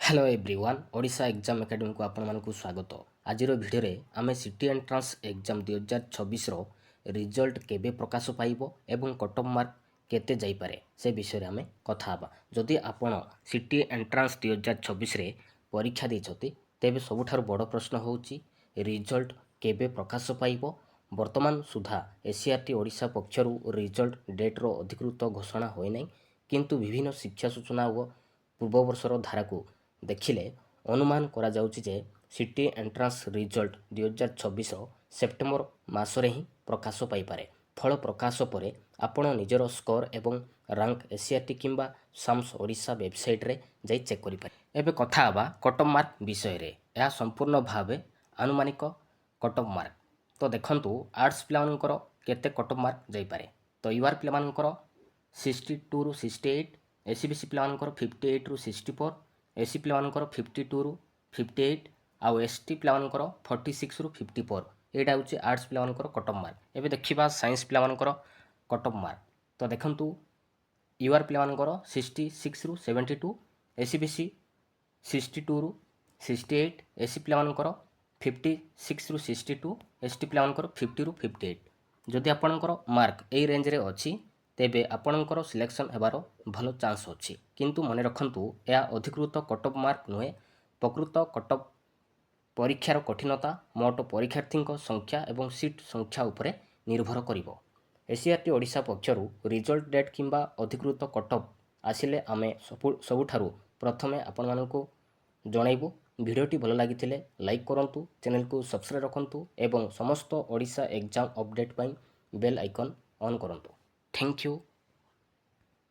Hello everyone Odisha exam academy को आपण स्वागत। आज भिडियो आम सिटी एंट्रांस एग्जाम 2026 रिजल्ट केबे प्रकाश पाइब एवं कट ऑफ मार्क केते जाइपारे से विषय आम कथा हबा। जदि आपण सिटी एंट्रांस 2026 रे परीक्षा देछती तेबे सबुठारु बड़ प्रश्न होउची रिजल्ट केबे प्रकाश पाइब। वर्तमान सुधा एसीआरटी ओडिशा पक्षरु रिजल्ट डेट रो अधिकृत घोषणा होय नै, किंतु विभिन्न शिक्षा सूचना और पूर्व वर्षर धारा को देखिले अनुमान करा जाउची जे सिटी एंट्रांस रिजल्ट 2026 सेप्टेम्बर मासरे ही प्रकाश पाइपारे। फल प्रकाश पर आपण निजर स्कोर एवं रैंक एसीआरटी किंबा साम्स ओडिशा वेबसाइट रे जाई चेक करि पारे। एबे कथा हबा कट ऑफ मार्क विषय रे। या संपूर्ण भावे अनुमानिक कट ऑफ मार्क। तो देखंतु आर्ट्स पिलामानकर केते कट ऑफ मार्क जाई पारे। तो यूआर पिलामानकर 62 रु 68, एसीबीसी पिलामानकर 58 रु 64, एसी पिलामानकर 52 रु 58 आउ एसटी पिलामानकर 46 रु 54। एटा होची आर्ट्स पिलामानकर कट ऑफ मार्क। एबे देखिबा साइंस पिलामानकर कट ऑफ मार्क। तो देखंतु यूआर पिलामानकर 66 रु 72, एसीबीसी 62 रु 68, एसी पिलामानकर 56 रु 62, एसटी पिलामानकर 50 रु 58। जदि आपणकर मार्क ए रेंज रे अछि तेबे आपणकर सिलेक्शन हेबार भल चांस अछि। किंतु मन रखंतु या अधिकृत कट ऑफ मार्क नुहे। प्रकृत कट ऑफ परीक्षार कठिनता मोट परीक्षार्थी संख्या एवं सीट संख्या उपरे निर्भर करिवो। एसीआरटी ओडिशा पक्षरु रिजल्ट डेट किंबा अधिकृत कट ऑफ आसिले आमे सबुठारु प्रथमे आपण मानकु जणाइबु। भिडियोटी भल लागिथिले लाइक करंतु, चैनल को सब्सक्राइब रखंतु एवं समस्त ओडिशा एग्जाम अपडेट पई बेल आइकन ऑन करंतु। Thank you.